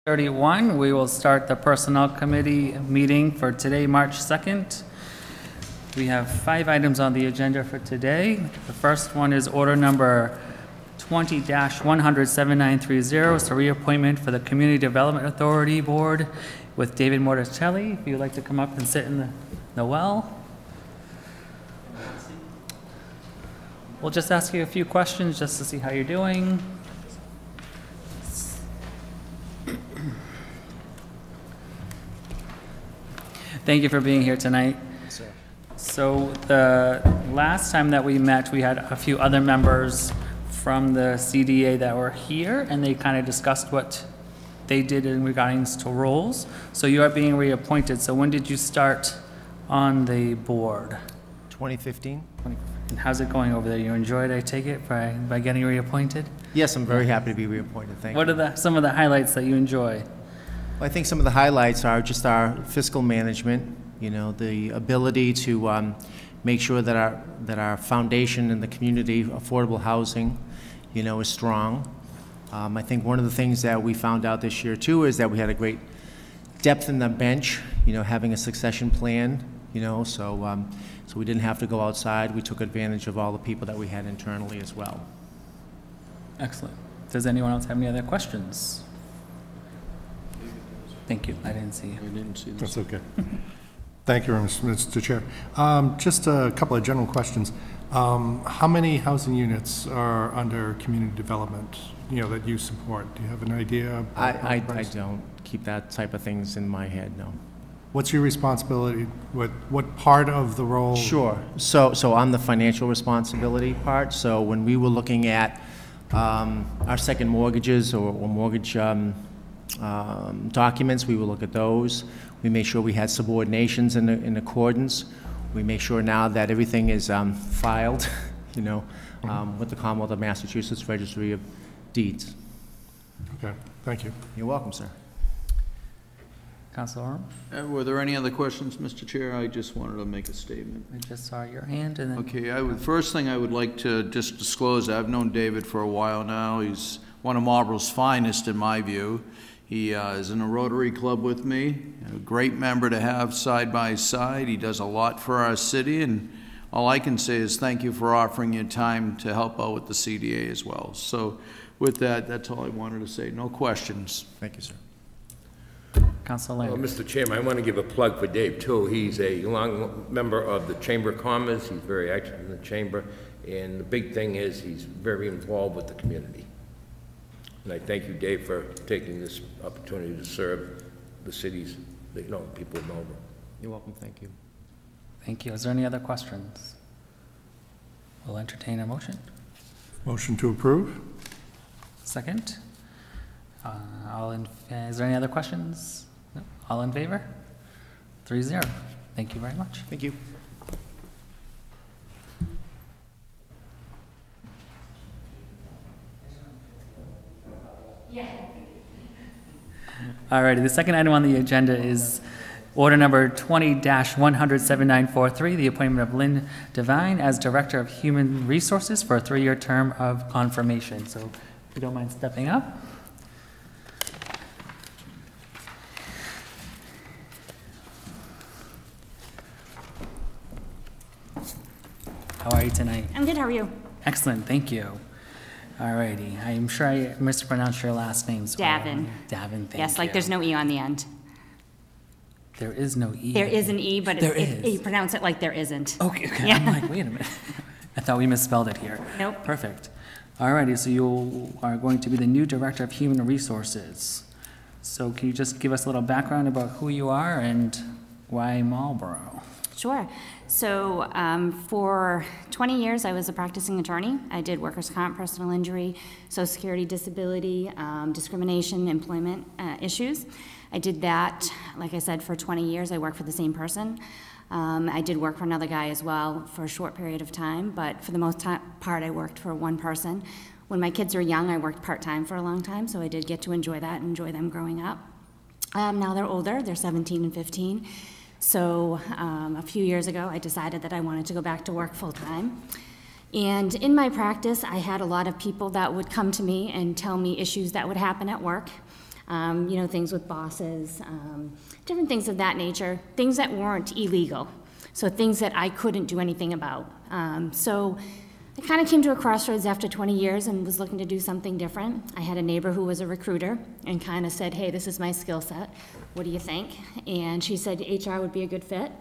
31, we will start the Personnel Committee meeting for today, March 2nd. We have 5 items on the agenda for today. The first one is order number 20-100-7930. It's a reappointment for the Community Development Authority Board with David Morticelli. If you'd like to come up and sit in the well. We'll just ask you a few questions just to see how you're doing. Thank you for being here tonight. Yes, sir. So the last time that we met, we had a few other members from the CDA that were here, and they kind of discussed what they did in regards to roles. So you are being reappointed. So when did you start on the board? 2015. And how's it going over there? You enjoyed, I take it, by getting reappointed? Yes, I'm very happy to be reappointed. Thank you. What are some of the highlights that you enjoy? Well, I think some of the highlights are just our fiscal management, you know, the ability to make sure that our foundation in the community, affordable housing, you know, is strong. I think one of the things that we found out this year too is that we had a great depth in the bench, you know, having a succession plan, you know, so we didn't have to go outside. We took advantage of all the people that we had internally as well. Excellent. Does anyone else have any other questions? Thank you. I didn't see you. I didn't see this. That's okay. Thank you, Mr. Chair. Just a couple of general questions. How many housing units are under community development, you know, that you support? Do you have an idea? I don't keep that type of things in my head, no. What's your responsibility? What part of the role? Sure. So I'm the financial responsibility part. So when we were looking at our second mortgages or mortgage documents, we will look at those. We make sure we had subordinations in accordance. We make sure now that everything is filed, you know, with the Commonwealth of Massachusetts Registry of Deeds. Okay, thank you. You're welcome, sir. Councilor Orm? Were there any other questions, Mr. Chair? I just wanted to make a statement. I just saw your hand and then... Okay, first thing I would like to just disclose, I've known David for a while now. He's one of Marlborough's finest in my view. He is in a Rotary Club with me, a great member to have side by side. He does a lot for our city, and all I can say is thank you for offering your time to help out with the CDA as well. So with that, that's all I wanted to say. No questions. Thank you, sir. Councilor Lang. Well, Mr. Chairman, I want to give a plug for Dave, too. He's a long member of the Chamber of Commerce. He's very active in the Chamber, and the big thing is he's very involved with the community. And I thank you, Dave, for taking this opportunity to serve the cities, people of Marlborough. You're welcome. Thank you. Thank you. Is there any other questions? We'll entertain a motion. Motion to approve. Second. Is there any other questions? No? All in favor? 3-0. Thank you very much. Thank you. Alrighty, the second item on the agenda is order number 20-100-7943, the appointment of Lynn Devine as Director of Human Resources for a 3-year term of confirmation. So if you don't mind stepping up. How are you tonight? I'm good, how are you? Excellent, thank you. Alrighty, I'm sure I mispronounced your last name. Davin. Davin, thank you. Yes, like there's no E on the end. There is no E. There is an E, but you pronounce it like there isn't. Okay, Yeah. I'm like, wait a minute. I thought we misspelled it here. Nope. Perfect. Alrighty, so you are going to be the new Director of Human Resources. So can you just give us a little background about who you are and why Marlborough? Sure. So for 20 years, I was a practicing attorney. I did workers' comp, personal injury, Social Security, disability, discrimination, employment issues. I did that, like I said, for 20 years. I worked for the same person. I did work for another guy as well for a short period of time, but for the most part, I worked for one person. When my kids were young, I worked part-time for a long time, so I did get to enjoy that and enjoy them growing up. Now they're older. They're 17 and 15. So a few years ago, I decided that I wanted to go back to work full-time. And in my practice, I had a lot of people that would come to me and tell me issues that would happen at work. you know, things with bosses, different things of that nature, things that weren't illegal, so things that I couldn't do anything about. So I kind of came to a crossroads after 20 years and was looking to do something different. I had a neighbor who was a recruiter and kind of said, hey, this is my skill set. What do you think? And she said HR would be a good fit.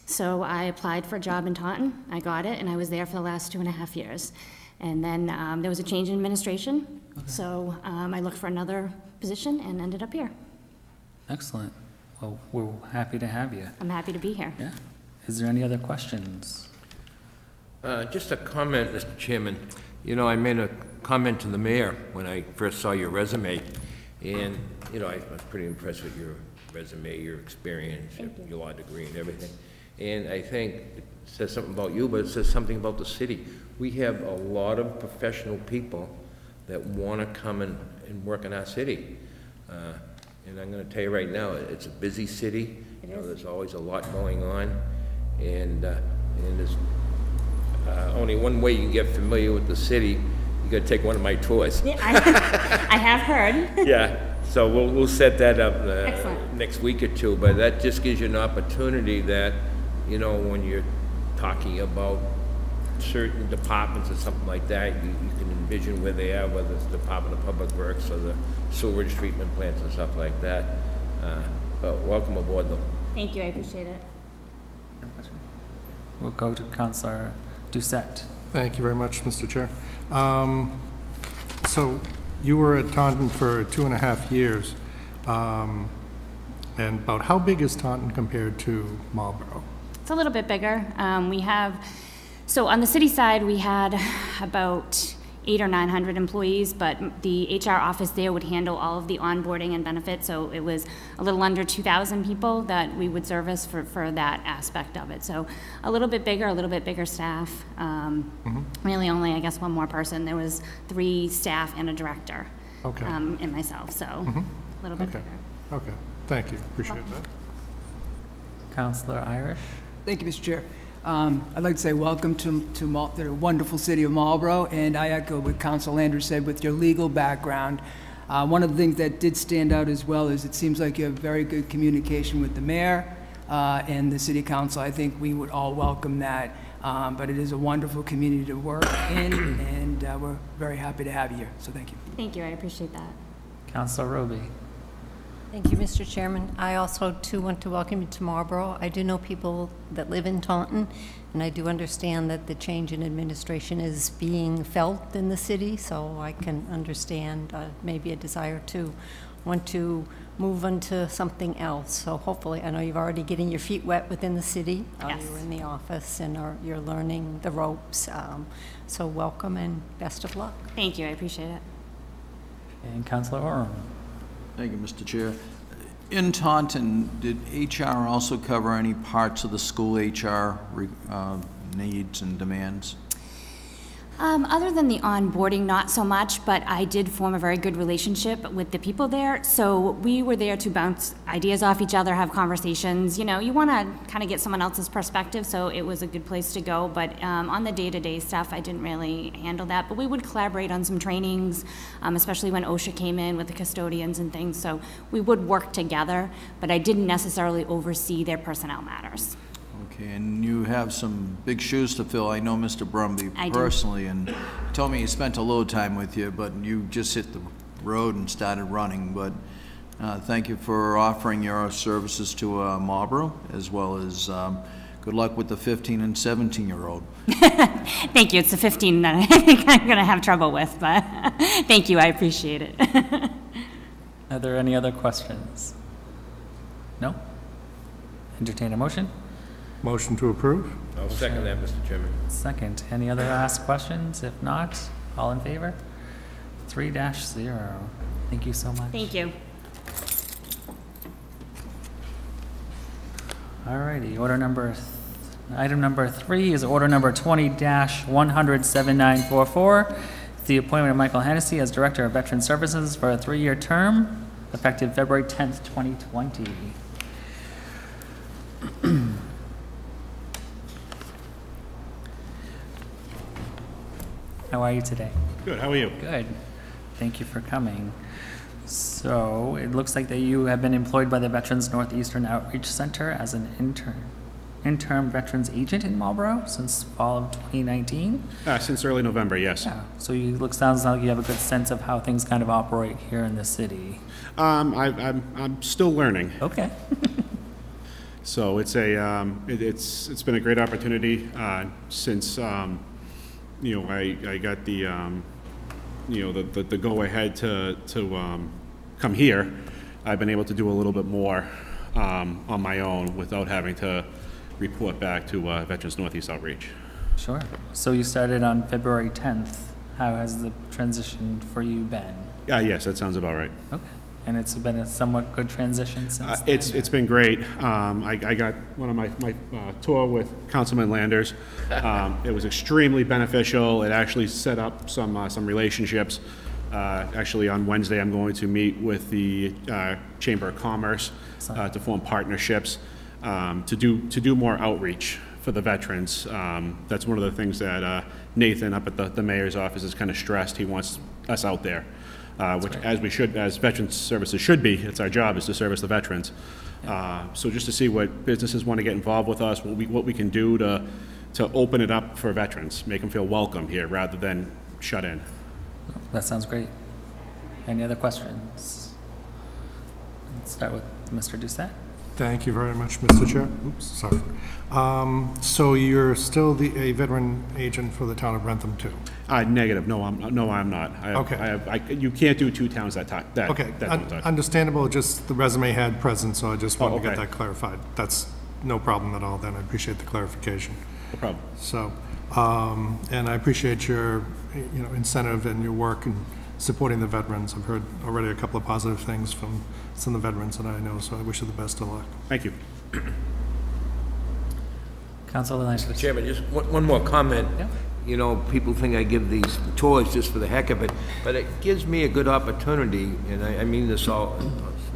So I applied for a job in Taunton. I got it, and I was there for the last 2.5 years. And then there was a change in administration, so I looked for another position and ended up here. Excellent. Well, we're happy to have you. I'm happy to be here. Yeah. Is there any other questions? Just a comment, Mr. Chairman. You know, I made a comment to the mayor when I first saw your resume, and, you know, I was pretty impressed with your resume, your experience, your law degree and everything. And I think it says something about you, but it says something about the city. We have a lot of professional people that want to come and work in our city. And I'm going to tell you right now, it's a busy city. You know, there's always a lot going on, and there's only one way you can get familiar with the city. You got to take one of my tours. Yeah, I have heard. Yeah, so we'll set that up next week or two. But that just gives you an opportunity that, you know, when you're talking about certain departments or something like that, you can envision where they are, whether it's the Department of Public Works or the sewage treatment plants and stuff like that. But welcome aboard, though. Thank you, I appreciate it. We'll go to Councilor Doucette. Thank you very much, Mr. Chair. So you were at Taunton for 2.5 years. And about how big is Taunton compared to Marlborough? It's a little bit bigger. So on the city side, we had about 800 or 900 employees, but the HR office there would handle all of the onboarding and benefits, so it was a little under 2,000 people that we would service for that aspect of it. So a little bit bigger staff. Really only, I guess, one more person. There was 3 staff and a director, Okay. and myself, so a little bit Okay. bigger. Okay, thank you, appreciate that. Councilor Irish. Thank you, Mr. Chair. I'd like to say welcome to the wonderful city of Marlborough, and I echo what Council Andrews said with your legal background. One of the things that did stand out as well is it seems like you have very good communication with the mayor and the city council. I think we would all welcome that, but it is a wonderful community to work in, and we're very happy to have you here, so thank you. Thank you, I appreciate that. Councilor Roby. Thank you, Mr. Chairman. I also, too, want to welcome you to Marlborough. I do know people that live in Taunton, and I do understand that the change in administration is being felt in the city, so I can understand maybe a desire to want to move on to something else. So hopefully, I know you're already getting your feet wet within the city. Yes. You're in the office and you're learning the ropes. So welcome and best of luck. Thank you, I appreciate it. And Councilor Oram. Thank you, Mr. Chair. In Taunton, did HR also cover any parts of the school HR needs and demands? Other than the onboarding, not so much, but I did form a very good relationship with the people there. So we were there to bounce ideas off each other, have conversations. You know, you want to kind of get someone else's perspective, so it was a good place to go. But on the day-to-day stuff, I didn't really handle that. But we would collaborate on some trainings, especially when OSHA came in with the custodians and things. So we would work together, but I didn't necessarily oversee their personnel matters. Okay, and you have some big shoes to fill. I know Mr. Brumby personally, and told me he spent a little time with you, but you just hit the road and started running. But thank you for offering your services to Marlborough, as well as good luck with the 15 and 17-year-old. Thank you. It's the 15 that I think I'm going to have trouble with, but thank you. I appreciate it. Are there any other questions? No? Entertain a motion? Motion to approve? I'll second that, Mr. Chairman. Second. Any other asked questions? If not, all in favor? 3-0. Thank you so much. Thank you. Alrighty, item number 3 is order number 20-100-7944. It's the appointment of Michael Hennessy as Director of Veteran Services for a 3-year term, effective February 10th, 2020. How are you today? Good, how are you? Good. Thank you for coming. So it looks like that you have been employed by the Veterans Northeastern Outreach Center as an interim veterans agent in Marlborough since fall of 2019. Since early November, yes. Yeah. So sounds like you have a good sense of how things kind of operate here in the city. I'm still learning. Okay. So it's it's been a great opportunity since I got the the go ahead to come here. I've been able to do a little bit more on my own without having to report back to Veterans Northeast Outreach. Sure. So you started on February 10th. How has the transition for you been? Yes, that sounds about right. Okay. And it's been a somewhat good transition since then? It's been great. I got one of my tour with Councilman Landers. It was extremely beneficial. It actually set up some relationships. Actually, on Wednesday, I'm going to meet with the Chamber of Commerce to form partnerships to do more outreach for the veterans. That's one of the things that Nathan up at the mayor's office has kind of stressed. He wants us out there. Which, as Veterans Services should be, it's our job is to service the veterans. So just to see what businesses want to get involved with us, what we can do to open it up for veterans, make them feel welcome here rather than shut in. That sounds great. Any other questions? Let's start with Mr. Doucette. Thank you very much, Mr. Chair. Oops, sorry. So you're still a veteran agent for the town of Rentham too? Negative. No, I'm not. Okay. You can't do two towns that time. Okay. Understandable. Just the resume had present, so I just wanted to get that clarified. That's no problem at all. Then I appreciate the clarification. No problem. So, and I appreciate your, incentive and your work and supporting the veterans. I've heard already a couple of positive things from some of the veterans that I know, so I wish you the best of luck. Thank you. Councilor Landers. Mr. Chairman, just one more comment. Yeah. People think I give these tours just for the heck of it, but it gives me a good opportunity, and I mean this all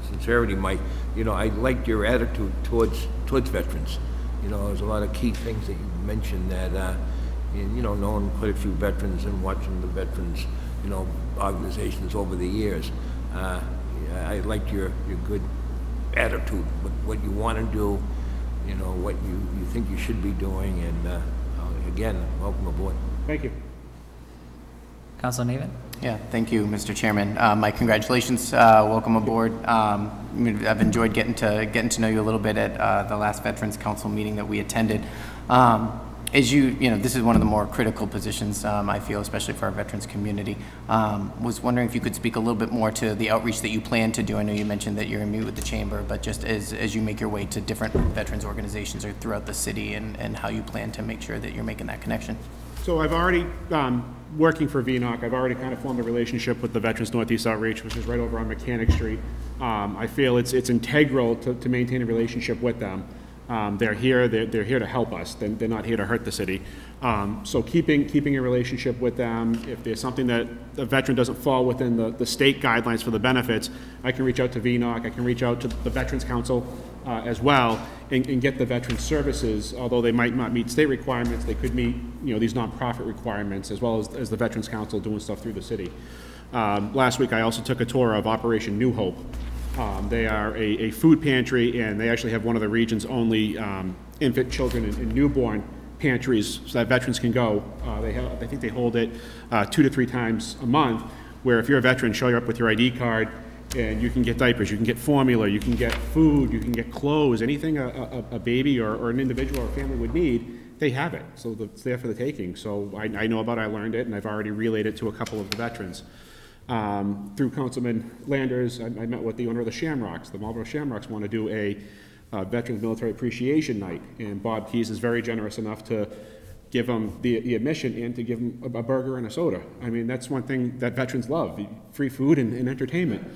sincerity, Mike. I liked your attitude towards veterans. There's a lot of key things that you mentioned that, knowing quite a few veterans and watching the veterans, organizations over the years. I liked your good attitude, what you want to do, what you think you should be doing, and again, welcome aboard. Thank you. Councilor Navin. Yeah, thank you, Mr. Chairman. My congratulations. Welcome aboard. I've enjoyed getting to know you a little bit at the last Veterans Council meeting that we attended. As this is one of the more critical positions, I feel, especially for our veterans community. Was wondering if you could speak a little bit more to the outreach that you plan to do. I know you mentioned that you're going to meet with the chamber, but just as you make your way to different veterans organizations or throughout the city, and how you plan to make sure that you're making that connection. So I've already, working for VNOC, I've already kind of formed a relationship with the Veterans Northeast Outreach, which is right over on Mechanic Street. I feel it's integral to maintain a relationship with them. They're here to help us. They're not here to hurt the city. So keeping a relationship with them, if there's something that a veteran doesn't fall within the state guidelines for the benefits, I can reach out to VNOC, I can reach out to the Veterans Council as well, and get the veteran services. Although they might not meet state requirements, they could meet these nonprofit requirements, as well as the Veterans Council doing stuff through the city. Last week I also took a tour of Operation New Hope. They are a food pantry, and they actually have one of the region's only infant, children, and newborn pantries so that veterans can go. I think they hold it 2 to 3 times a month, where if you're a veteran, show up with your ID card, and you can get diapers, you can get formula, you can get food, you can get clothes, anything a baby or an individual or family would need, they have it. So it's there for the taking. So I know about it, I learned it, and I've already relayed it to a couple of the veterans. Through Councilman Landers, I met with the owner of the Shamrocks. The Marlborough Shamrocks want to do a Veterans Military Appreciation Night, and Bob Keys is very generous enough to give them the admission and to give them a burger and a soda. I mean, that's one thing that veterans love, free food and entertainment.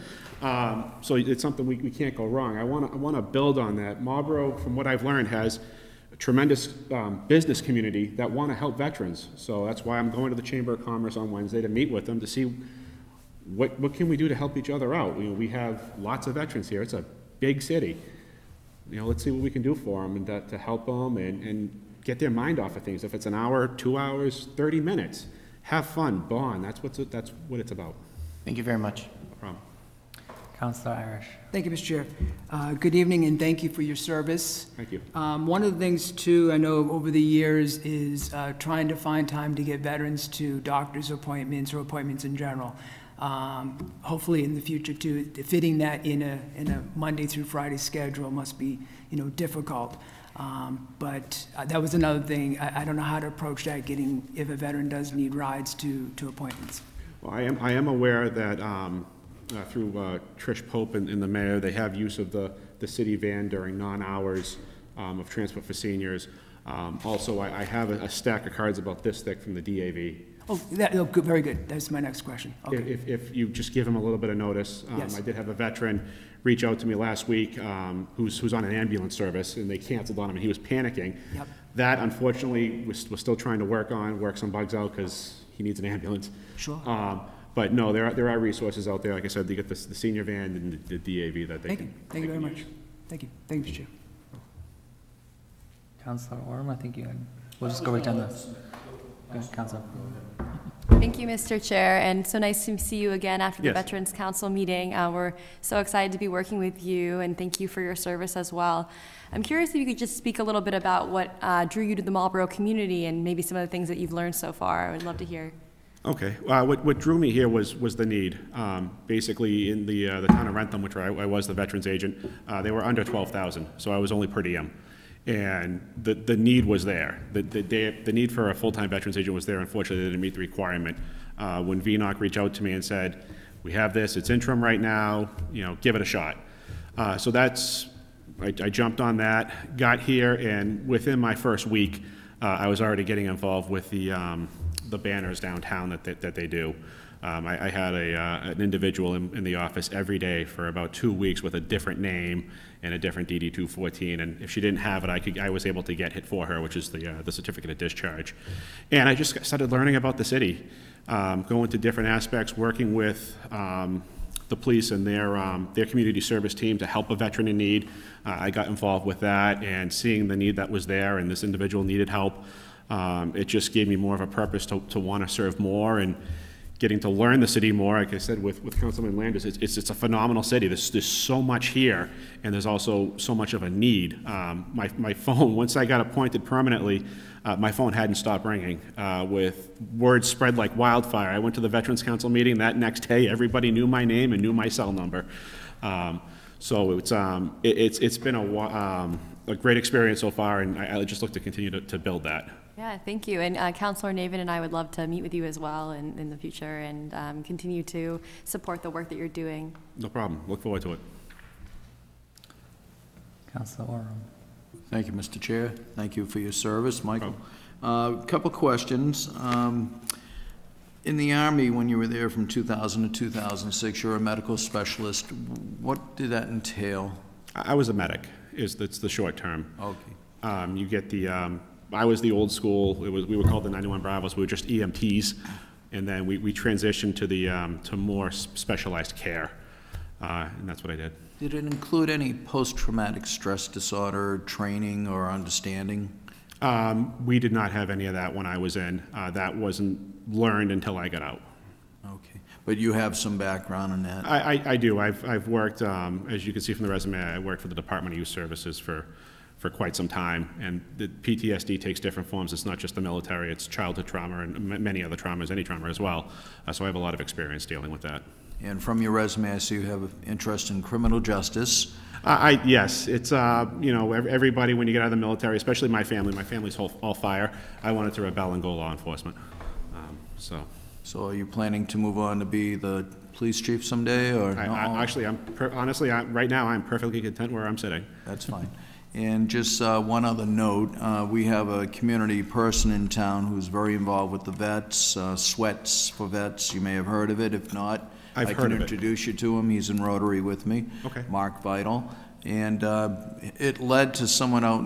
So it's something we can't go wrong. I want to build on that. Marlborough, from what I've learned, has a tremendous business community that want to help veterans. So that's why I'm going to the Chamber of Commerce on Wednesday to meet with them to see what can we do to help each other out. We have lots of veterans here. It's a big city. Let's see what we can do for them and to help them and get their mind off of things. If it's an hour, 2 hours, 30 minutes, have fun, bond. That's what it's about. Thank you very much. No problem. Councilor Irish. Thank you, Mr. Chair. Good evening, and thank you for your service. Thank you. One of the things, too, I know over the years is trying to find time to get veterans to doctor's appointments or appointments in general. Hopefully in the future, too, fitting that in a Monday through Friday schedule must be, difficult. But that was another thing. I don't know how to approach that, if a veteran does need rides to appointments. Well, I am aware that through Trish Pope and the mayor, they have use of the city van during non-hours of transport for seniors. Also, I have a stack of cards about this thick from the DAV. Oh, good, very good. That's my next question. Okay. If you just give them a little bit of notice. Yes. I did have a veteran reach out to me last week who's on an ambulance service, and they canceled on him, and he was panicking. Yep. That, unfortunately, we're still trying to work some bugs out because he needs an ambulance. Sure. But no, there are resources out there. Like I said, you get the senior van and the DAV that they Thank can. you. Thank you very much. Thank you. Thank you, Mr. Chair. Councilor Orm, I think you had, we'll just go right down this. Good, Councilor. Thank you, Mr. Chair, and so nice to see you again after the Yes. Veterans Council meeting. We're so excited to be working with you, and thank you for your service as well. I'm curious if you could just speak a little bit about what drew you to the Marlborough community and maybe some of the things that you've learned so far. I would love to hear. Okay. What drew me here was the need. Basically, in the town of Rentham, which I was the veterans agent, they were under 12,000, so I was only per diem. And the need was there. The need for a full-time veterans agent was there. Unfortunately, they didn't meet the requirement. When VNOC reached out to me and said, we have this, it's interim right now, give it a shot. So I jumped on that, got here, and within my first week, I was already getting involved with the banners downtown that they do. I had an individual in the office every day for about 2 weeks with a different name and a different DD-214, and if she didn't have it, I was able to get it for her, which is the certificate of discharge. And I just started learning about the city, going to different aspects, working with the police and their community service team to help a veteran in need. I got involved with that, and seeing the need that was there, and this individual needed help, it just gave me more of a purpose to want to serve more, and getting to learn the city more. Like I said with Councilman Landers, it's a phenomenal city. There's so much here, and there's also so much of a need. My phone, once I got appointed permanently, my phone hadn't stopped ringing with words spread like wildfire. I went to the Veterans Council meeting that next day. Everybody knew my name and knew my cell number. So it's been a great experience so far, and I just look to continue to build that. Yeah, thank you. And Councilor Navin and I would love to meet with you as well in the future and continue to support the work that you're doing. No problem. Look forward to it. Councilor Orm. Thank you, Mr. Chair. Thank you for your service, Michael. A couple questions. In the Army, when you were there from 2000 to 2006, you're a medical specialist. What did that entail? I was a medic. That's the short term. Okay. You get the. I was the old school. We were called the 91 Bravos. We were just EMTs, and then we transitioned to more specialized care, and that's what I did. Did it include any post-traumatic stress disorder training or understanding? We did not have any of that when I was in. That wasn't learned until I got out. Okay, but you have some background in that. I do. I've worked, as you can see from the resume, I worked for the Department of Youth Services for quite some time, and the PTSD takes different forms. It's not just the military, it's childhood trauma and many other traumas, any trauma as well. So I have a lot of experience dealing with that. And from your resume, I see you have an interest in criminal justice. Yes, it's, everybody when you get out of the military, especially my family's all fire. I wanted to rebel and go law enforcement, So are you planning to move on to be the police chief someday, or? Actually, honestly, right now, I'm perfectly content where I'm sitting. That's fine. And just one other note, we have a community person in town who's very involved with the vets, Sweats for Vets. You may have heard of it. If not, I can introduce you to him. He's in Rotary with me, okay. Mark Vital. And it led to someone out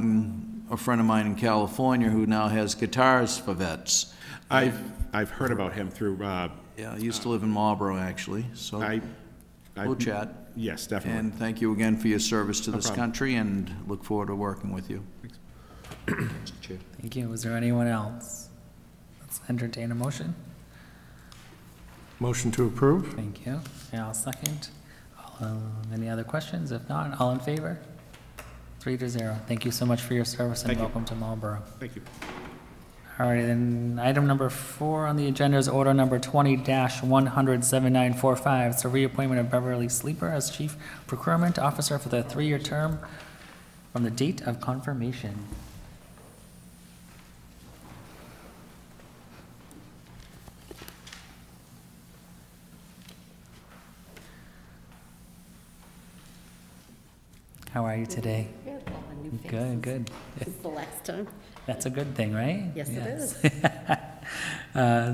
a friend of mine in California who now has Guitars for Vets. I've heard about him through... yeah, I used to live in Marlborough, actually. So we'll chat. Yes, definitely. And thank you again for your service to this country, and look forward to working with you. Thanks. Mr. Chair. Thank you. Was there anyone else? Let's entertain a motion. Motion to approve? Thank you. And I'll second. All Any other questions? If not, all in favor? 3-0. Thank you so much for your service and welcome to Marlborough. Thank you. All right, then item number 4 on the agenda is order number 20-1007945. It's a reappointment of Beverly Sleeper as Chief Procurement Officer for the 3-year term from the date of confirmation. How are you today? Good, a lot of new faces. Good, good. This is the last time. That's a good thing, right? Yes, it is.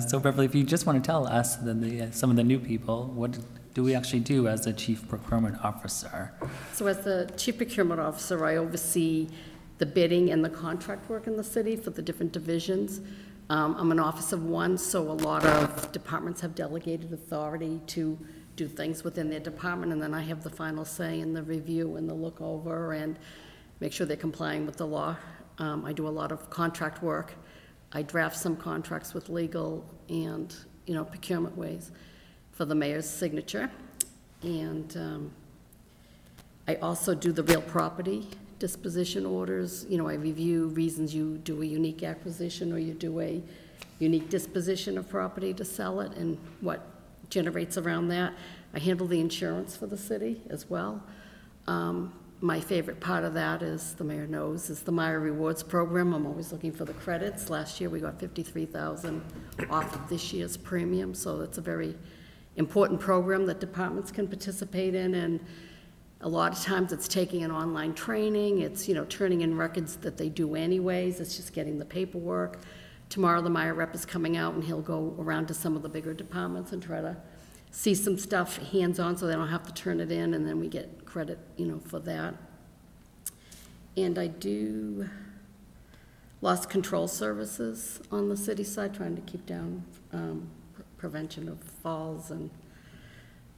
So Beverly, if you just want to tell us, some of the new people, what do we actually do as the Chief Procurement Officer? So as the Chief Procurement Officer, I oversee the bidding and the contract work in the city for the different divisions. I'm an office of one, so a lot of departments have delegated authority to do things within their department, and then I have the final say in the review and the look over and make sure they're complying with the law. I do a lot of contract work. I draft some contracts with legal and, procurement ways for the mayor's signature. And I also do the real property disposition orders. I review reasons you do a unique acquisition or you do a unique disposition of property to sell it and what generates around that. I handle the insurance for the city as well. My favorite part of that, is the mayor knows, is the Meyer Rewards program. I'm always looking for the credits. Last year we got $53,000 off of this year's premium, so that's a very important program that departments can participate in. And a lot of times it's taking an online training. It's turning in records that they do anyways. It's just getting the paperwork. Tomorrow the Meyer rep is coming out and he'll go around to some of the bigger departments and try to see some stuff hands-on so they don't have to turn it in, and then we get credit, for that. And I do loss control services on the city side, trying to keep down prevention of falls, and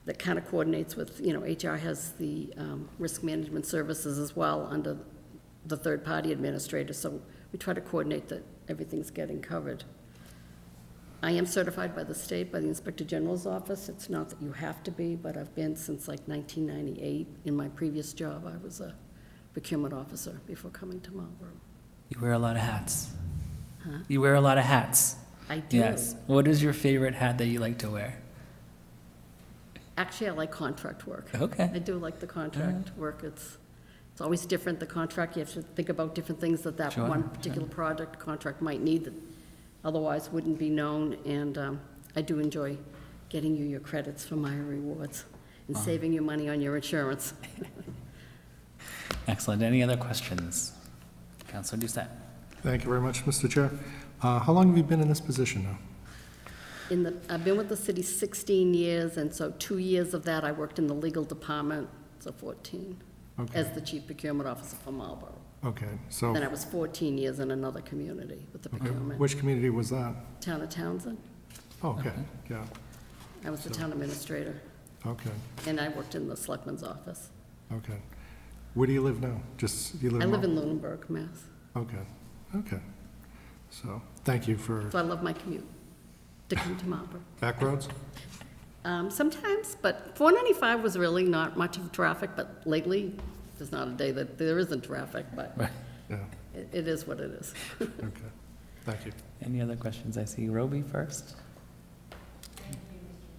that kind of coordinates with, HR has the risk management services as well under the third-party administrator, so we try to coordinate that everything's getting covered. I am certified by the state, by the Inspector General's office. It's not that you have to be, but I've been since like 1998. In my previous job, I was a procurement officer before coming to Marlborough. You wear a lot of hats. Huh? You wear a lot of hats. I do. Yes. What is your favorite hat that you like to wear? Actually, I like contract work. Okay. I do like the contract work. It's always different, the contract. You have to think about different things that Sure, one particular contract might need that otherwise wouldn't be known, and I do enjoy getting you your credits for Meyer Rewards and saving you money on your insurance. Excellent. Any other questions? Councilor Doucette. Thank you very much, Mr. Chair. How long have you been in this position now? I've been with the city 16 years, and so 2 years of that I worked in the legal department, so 14, as the Chief Procurement Officer for Marlborough. Okay, so... Then I was 14 years in another community with the procurement. Which community was that? Town of Townsend. Oh, okay, yeah. I was the town administrator, Okay, and I worked in the selectman's office. okay. Where do you live now? You live I live in Lunenburg, Mass. Okay, okay. So, thank you for... So I love my commute to come to Marlborough. Back roads? Sometimes, but 495 was really not much of traffic, but lately, there's not a day that there isn't traffic, but Yeah, it is what it is. okay. Thank you. Any other questions? I see Roby first.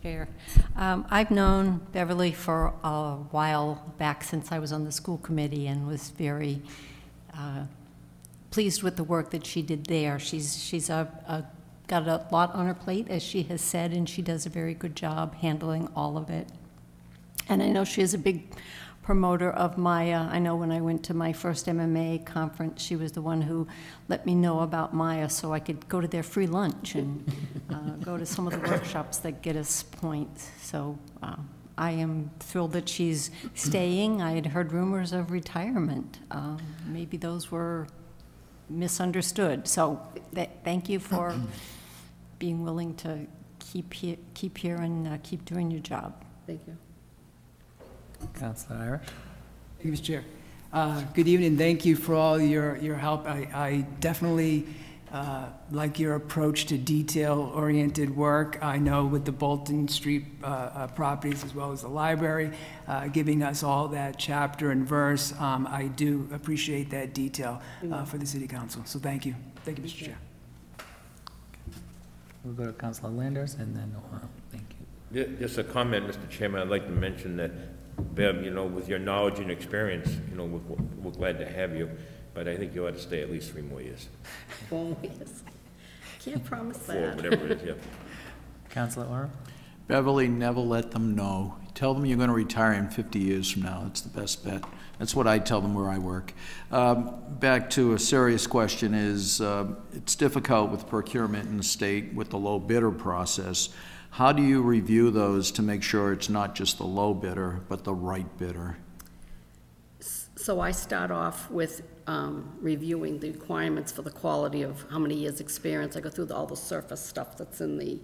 Chair. I've known Beverly for a while back, since I was on the school committee, and was very pleased with the work that she did there. She's got a lot on her plate, as she has said, and she does a very good job handling all of it. And I know she is a big promoter of Maya. I know when I went to my first MMA conference, she was the one who let me know about Maya so I could go to their free lunch and go to some of the workshops that get us points. So I am thrilled that she's staying. I had heard rumors of retirement. Maybe those were misunderstood. So thank you for being willing to keep here and keep doing your job. Thank you. Councilor Irish. Thank you, Mr. Chair. Good evening. Thank you for all your help. I definitely like your approach to detail-oriented work. I know with the Bolton Street properties as well as the library, giving us all that chapter and verse. I do appreciate that detail for the City Council. So thank you. Thank you, Mr. Chair. We'll go to Councilor Landers and then, thank you. Just a comment, Mr. Chairman. I'd like to mention that, Bev, you know, with your knowledge and experience, you know, we're glad to have you, but I think you ought to stay at least 3 more years. 4 more years. Can't promise 4, that. whatever it is, yeah. Councilor Oro? Beverly, never let them know. Tell them you're going to retire in 50 years from now. It's the best bet. That's what I tell them where I work. Back to a serious question is, it's difficult with procurement in the state with the low bidder process. How do you review those to make sure it's not just the low bidder, but the right bidder? So I start off with reviewing the requirements for the quality of how many years' experience. I go through all the surface stuff that's in the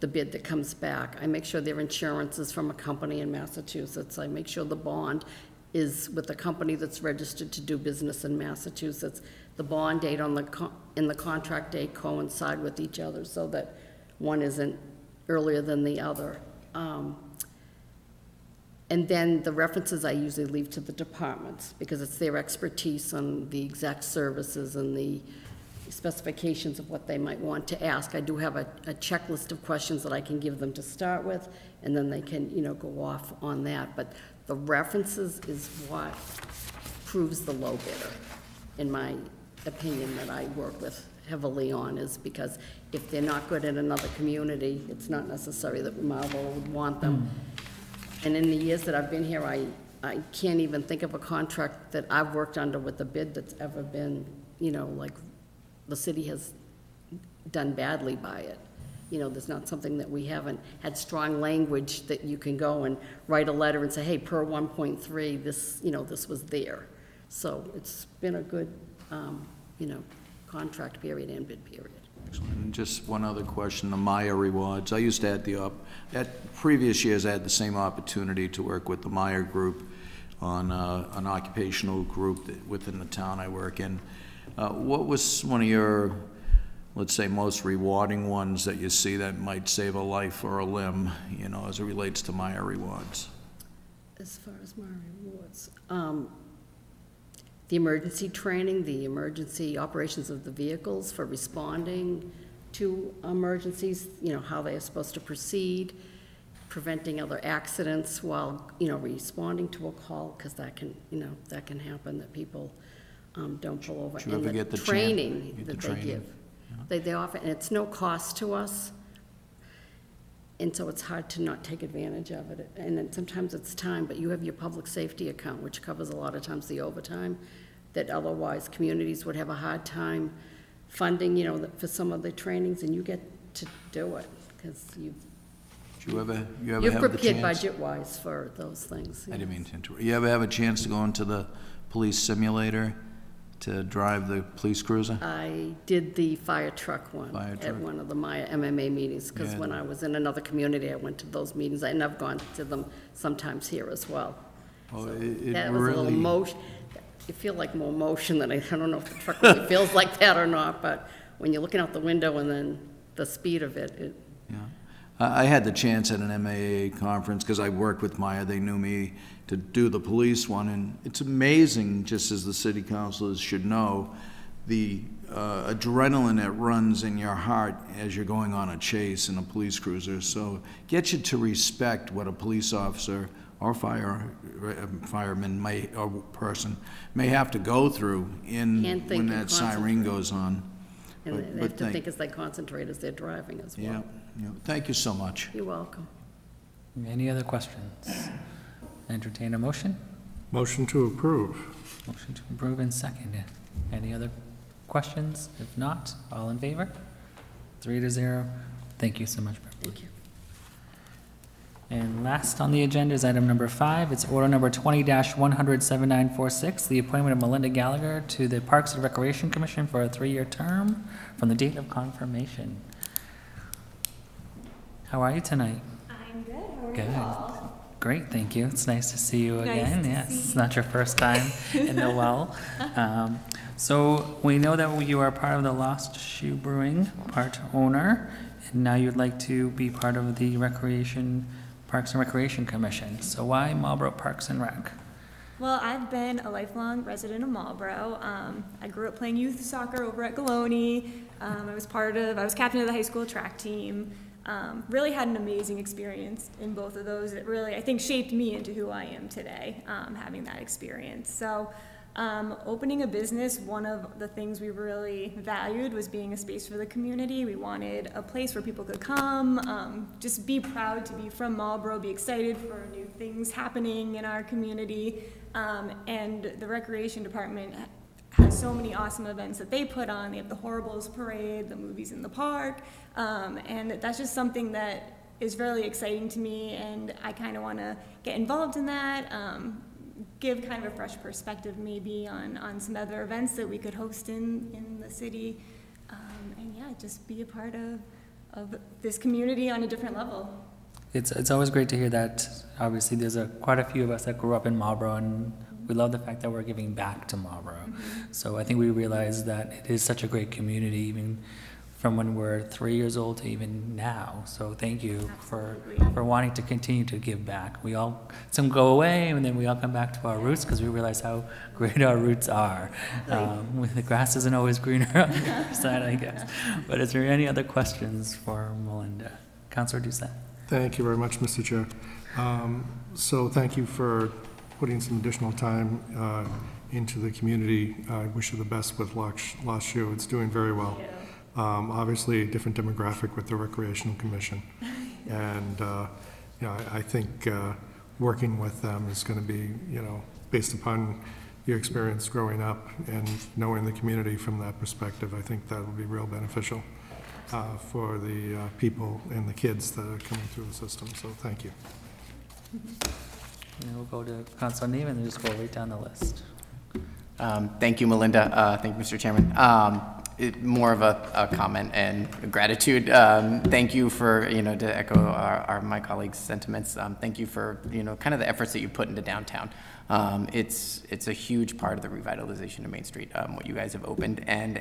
bid that comes back. I make sure their insurance is from a company in Massachusetts. I make sure the bond is with a company that's registered to do business in Massachusetts. The bond date on the contract date coincide with each other so that one isn't earlier than the other. And then the references I usually leave to the departments because it's their expertise on the exact services and the specifications of what they might want to ask. I do have a checklist of questions that I can give them to start with, and then they can, you know, go off on that. But the references is what proves the low bidder, in my opinion, that I work with heavily on, is because if they're not good in another community, it's not necessary that Marlborough would want them. And in the years that I've been here, I can't even think of a contract that I've worked under with a bid that's ever been, you know, like the city has done badly by it. You know, there's not something that we haven't had strong language that you can go and write a letter and say, hey, per 1.3, this, you know, this was there. So it's been a good, you know, contract period and bid period. And just one other question, the Maya rewards. I used to have at previous years I had the same opportunity to work with the Maya group on an occupational group within the town I work in. What was one of your, let's say, most rewarding ones that you see that might save a life or a limb, you know, as it relates to Maya rewards? As far as Maya rewards, the emergency training, the emergency operations of the vehicles for responding to emergencies, you know, how they are supposed to proceed, preventing other accidents while, you know, responding to a call, because that can, you know, that can happen, that people don't pull over. Did you ever get the training that they give? Yeah. They offer, and it's no cost to us, and so it's hard to not take advantage of it. And then sometimes it's time, but you have your public safety account, which covers a lot of times the overtime that otherwise communities would have a hard time funding, you know, for some of the trainings, and you get to do it because you're prepared budget-wise for those things. I didn't mean to interrupt. You ever have a chance to go into the police simulator to drive the police cruiser? I did the fire truck one at one of the Maya MMA meetings, because when I was in another community, I went to those meetings, and I've gone to them sometimes here as well. Oh, So it that was really... a little motion. You feel like more motion than I don't know if the truck really feels like that or not, but when you're looking out the window and then the speed of it. Yeah. I had the chance at an MAA conference, because I worked with Maya, they knew me, to do the police one, and it's amazing, just as the city councilors should know, the adrenaline that runs in your heart as you're going on a chase in a police cruiser. So get you to respect what a police officer or fireman or person may have to go through when that siren goes on. And they have to think as they concentrate as they're driving as well. Yeah. Thank you so much. You're welcome. Any other questions? Entertain a motion? Motion to approve. Motion to approve and second. Any other questions? If not, all in favor? 3-0. Thank you so much, Beverly. Thank you. And last on the agenda is item number 5. It's order number 20-100-7946, the appointment of Melinda Gallagher to the Parks and Recreation Commission for a 3-year term from the date of confirmation. How are you tonight? I'm good. How are Good. you all? Great, thank you. It's nice to see you again. Nice to Yes, see it's not your first time in the well. So we know that you are part of the Lost Shoe Brewing, part owner, and now you'd like to be part of the Parks and Recreation Commission. So why Marlborough Parks and Rec? Well, I've been a lifelong resident of Marlborough. I grew up playing youth soccer over at Galoni. I was captain of the high school track team. Really had an amazing experience in both of those. It really, I think, shaped me into who I am today, having that experience. So opening a business, one of the things we really valued was being a space for the community. We wanted a place where people could come, just be proud to be from Marlborough, be excited for new things happening in our community. And the recreation department has so many awesome events that they put on. They have the Horribles Parade, the movies in the park, and that's just something that is really exciting to me, and I kind of want to get involved in that, give kind of a fresh perspective maybe on some other events that we could host in the city, and yeah, just be a part of this community on a different level. It's always great to hear that. Obviously, there's quite a few of us that grew up in Marlborough, and we love the fact that we're giving back to Marlborough. So I think we realize that it is such a great community, even from when we're 3 years old to even now. So thank you for wanting to continue to give back. Some go away, and then we all come back to our roots because we realize how great our roots are. The grass isn't always greener on the other side, I guess. But is there any other questions for Melinda? Councilor Doucette. Thank you very much, Mr. Chair. So thank you for putting some additional time into the community. I wish you the best with Lost Shoe. It's doing very well. Obviously, a different demographic with the Recreational Commission. And I think working with them is going to be, based upon your experience growing up and knowing the community from that perspective, I think that will be real beneficial for the people and the kids that are coming through the system. So thank you. And we'll go to Councilor Neiman and just go right down the list. Thank you, Melinda. Thank you, Mr. Chairman. More of a comment and gratitude. Thank you for, to echo my colleagues' sentiments. Thank you for, kind of the efforts that you put into downtown. It's a huge part of the revitalization of Main Street, what you guys have opened. And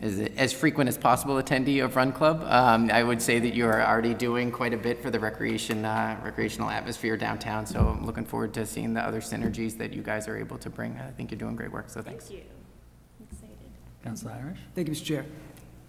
as frequent as possible attendee of Run Club, I would say that you are already doing quite a bit for the recreational atmosphere downtown. So I'm looking forward to seeing the other synergies that you guys are able to bring. I think you're doing great work. So thanks. Thank you. Councilor Irish? Thank you, Mr. Chair.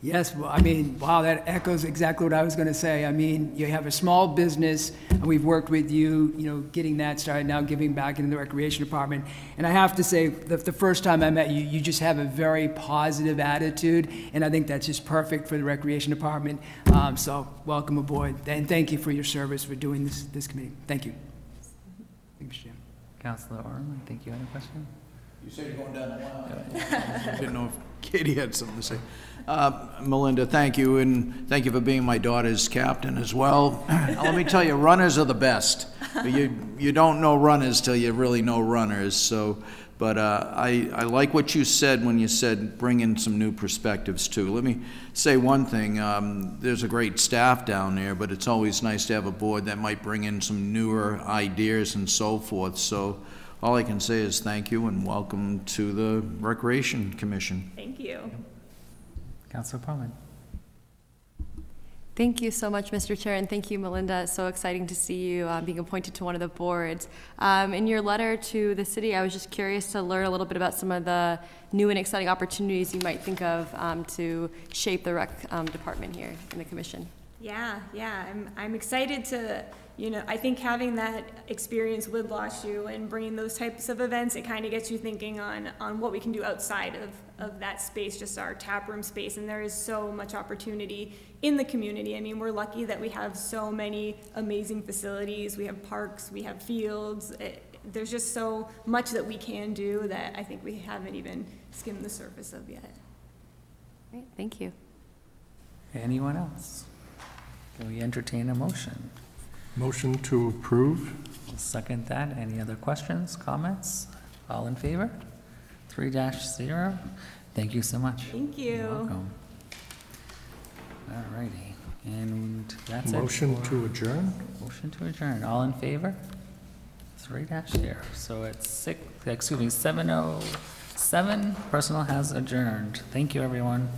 Yes, well, I mean, wow, that echoes exactly what I was going to say. I mean, you have a small business, and we've worked with you, getting that started, now giving back into the recreation department. And I have to say, the first time I met you, you just have a very positive attitude, and I think that's just perfect for the recreation department. So welcome aboard, and thank you for your service for doing this committee. Thank you. Thank you, Mr. Chairman. Councilor Orman, I think you had a question? You said you're going down the line. I didn't know if Katie had something to say. Melinda, thank you, and thank you for being my daughter's captain as well. Let me tell you, runners are the best. You don't know runners till you really know runners. So, but I like what you said when you said bring in some new perspectives too. Let me say one thing. There's a great staff down there, but it's always nice to have a board that might bring in some newer ideas and so forth. So all I can say is thank you and welcome to the Recreation Commission. Thank you. Councilor Perlman. Thank you so much, Mr. Chair, and thank you, Melinda. It's so exciting to see you being appointed to one of the boards. In your letter to the city, I was just curious to learn a little bit about some of the new and exciting opportunities you might think of to shape the rec department here in the commission. Yeah, I'm excited to, I think having that experience with Lost Shoe and bringing those types of events, it kind of gets you thinking on what we can do outside of that space, just our tap room space. And there is so much opportunity in the community. I mean, we're lucky that we have so many amazing facilities. We have parks, we have fields. There's just so much that we can do that I think we haven't even skimmed the surface of yet. Great, thank you. Anyone else? Can we entertain a motion? Motion to approve. I'll second that. Any other questions, comments? All in favor? 3-0. Thank you so much. Thank you. You're welcome. All righty. And that's Motion to adjourn. Motion to adjourn. All in favor? 3-0. So it's 7:07 7, personnel has adjourned. Thank you, everyone.